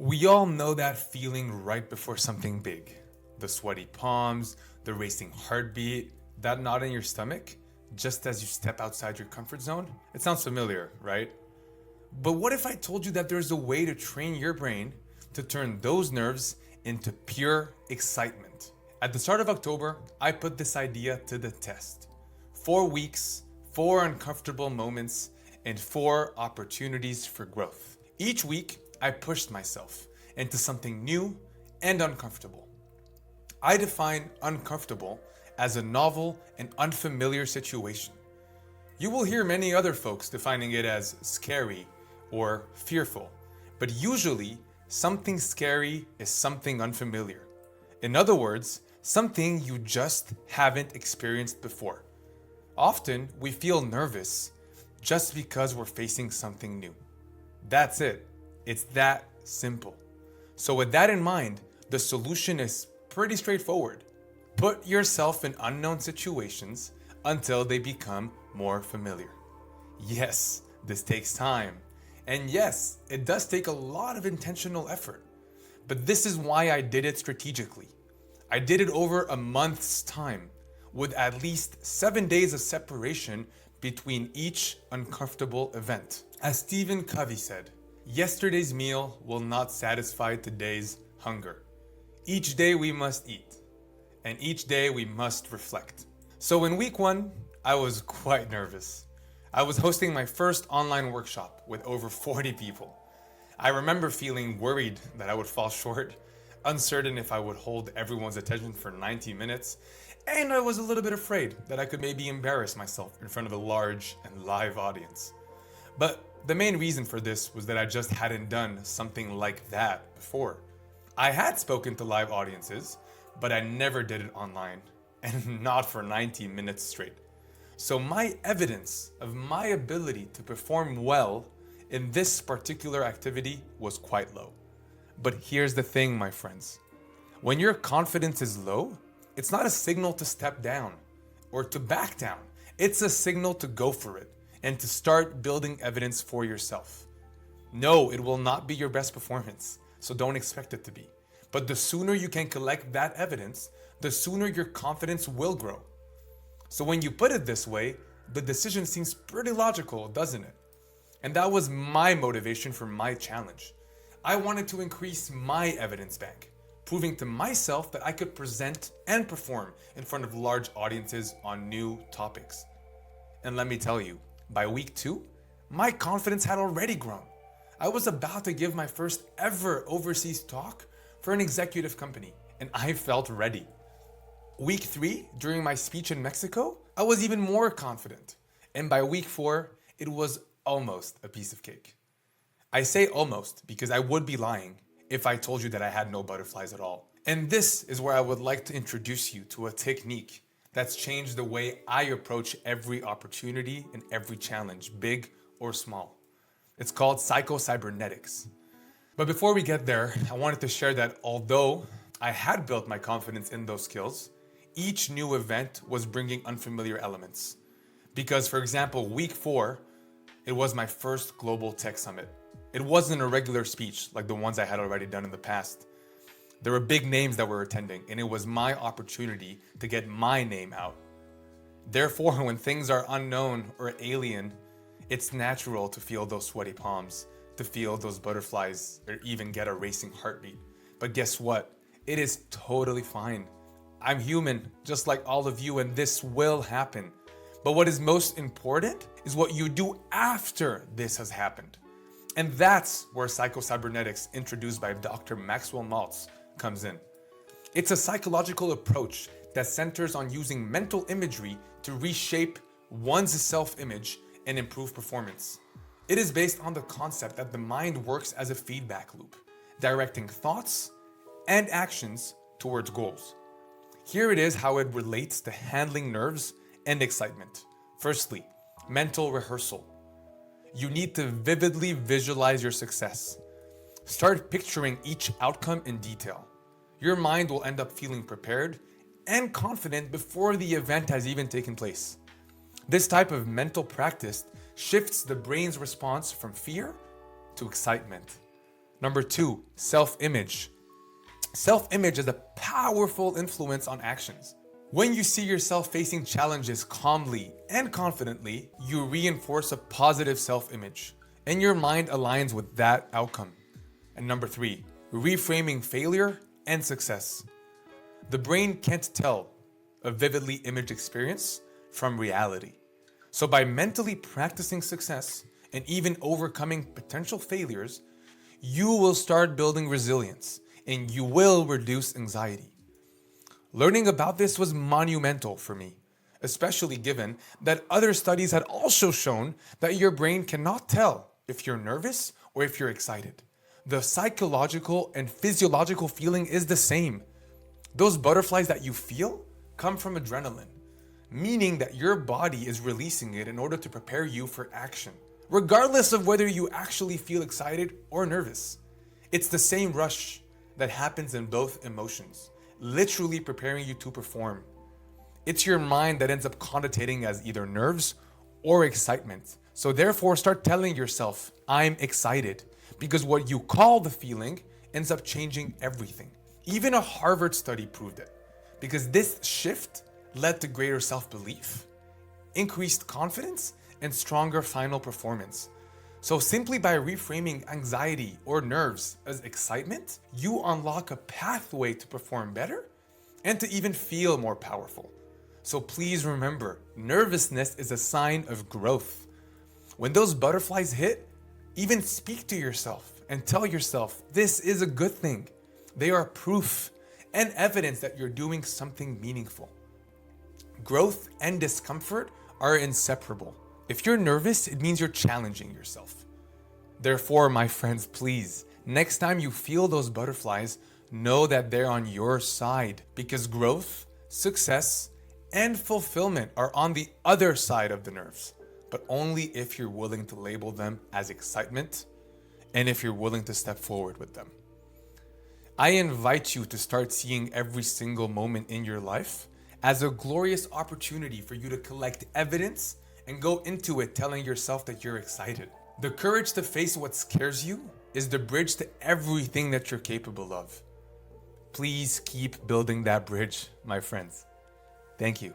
We all know that feeling right before something big. The sweaty palms, the racing heartbeat, that knot in your stomach, just as you step outside your comfort zone. It sounds familiar, right? But what if I told you that there's a way to train your brain to turn those nerves into pure excitement? At the start of October, I put this idea to the test. 4 weeks, 4 uncomfortable moments, and 4 opportunities for growth. Each week, I pushed myself into something new and uncomfortable. I define uncomfortable as a novel and unfamiliar situation. You will hear many other folks defining it as scary or fearful, but usually something scary is something unfamiliar. In other words, something you just haven't experienced before. Often we feel nervous just because we're facing something new. That's it. It's that simple. So with that in mind, the solution is pretty straightforward. Put yourself in unknown situations until they become more familiar. Yes, this takes time. And yes, it does take a lot of intentional effort. But this is why I did it strategically. I did it over a month's time, with at least 7 days of separation between each uncomfortable event. As Stephen Covey said, yesterday's meal will not satisfy today's hunger. Each day we must eat, and each day we must reflect. So in week 1, I was quite nervous. I was hosting my first online workshop with over 40 people. I remember feeling worried that I would fall short, uncertain if I would hold everyone's attention for 90 minutes, and I was a little bit afraid that I could maybe embarrass myself in front of a large and live audience. But the main reason for this was that I just hadn't done something like that before. I had spoken to live audiences, but I never did it online, and not for 90 minutes straight. So my evidence of my ability to perform well in this particular activity was quite low. But here's the thing, my friends. When your confidence is low, it's not a signal to step down or to back down. It's a signal to go for it and to start building evidence for yourself. No, it will not be your best performance, so don't expect it to be. But the sooner you can collect that evidence, the sooner your confidence will grow. So when you put it this way, the decision seems pretty logical, doesn't it? And that was my motivation for my challenge. I wanted to increase my evidence bank, proving to myself that I could present and perform in front of large audiences on new topics. And let me tell you, by week 2, my confidence had already grown. I was about to give my first ever overseas talk for an executive company, and I felt ready. Week 3, during my speech in Mexico, I was even more confident. And by week 4, it was almost a piece of cake. I say almost because I would be lying if I told you that I had no butterflies at all. And this is where I would like to introduce you to a technique that's changed the way I approach every opportunity and every challenge, big or small. It's called psycho-cybernetics. But before we get there, I wanted to share that although I had built my confidence in those skills, each new event was bringing unfamiliar elements. Because, for example, week 4, it was my first global tech summit. It wasn't a regular speech like the ones I had already done in the past. There were big names that were attending, and it was my opportunity to get my name out. Therefore, when things are unknown or alien, it's natural to feel those sweaty palms, to feel those butterflies, or even get a racing heartbeat. But guess what? It is totally fine. I'm human, just like all of you, and this will happen. But what is most important is what you do after this has happened. And that's where psycho-cybernetics, introduced by Dr. Maxwell Maltz, comes in. It's a psychological approach that centers on using mental imagery to reshape one's self-image and improve performance. It is based on the concept that the mind works as a feedback loop, directing thoughts and actions towards goals. Here it is how it relates to handling nerves and excitement. Firstly, mental rehearsal. You need to vividly visualize your success. Start picturing each outcome in detail. Your mind will end up feeling prepared and confident before the event has even taken place. This type of mental practice shifts the brain's response from fear to excitement. Number 2, self-image. Self-image is a powerful influence on actions. When you see yourself facing challenges calmly and confidently, you reinforce a positive self-image, and your mind aligns with that outcome. And number 3, reframing failure and success. The brain can't tell a vividly imaged experience from reality. So by mentally practicing success and even overcoming potential failures, you will start building resilience and you will reduce anxiety. Learning about this was monumental for me, especially given that other studies had also shown that your brain cannot tell if you're nervous or if you're excited. The psychological and physiological feeling is the same. Those butterflies that you feel come from adrenaline, meaning that your body is releasing it in order to prepare you for action, regardless of whether you actually feel excited or nervous. It's the same rush that happens in both emotions, literally preparing you to perform. It's your mind that ends up connotating as either nerves or excitement. So therefore, start telling yourself, I'm excited, because what you call the feeling ends up changing everything. Even a Harvard study proved it, because this shift led to greater self-belief, increased confidence, and stronger final performance. So simply by reframing anxiety or nerves as excitement, you unlock a pathway to perform better and to even feel more powerful. So please remember, nervousness is a sign of growth. When those butterflies hit, even speak to yourself and tell yourself, this is a good thing. They are proof and evidence that you're doing something meaningful. Growth and discomfort are inseparable. If you're nervous, it means you're challenging yourself. Therefore, my friends, please, next time you feel those butterflies, know that they're on your side, because growth, success, and fulfillment are on the other side of the nerves, but only if you're willing to label them as excitement and if you're willing to step forward with them. I invite you to start seeing every single moment in your life as a glorious opportunity for you to collect evidence and go into it telling yourself that you're excited. The courage to face what scares you is the bridge to everything that you're capable of. Please keep building that bridge, my friends. Thank you.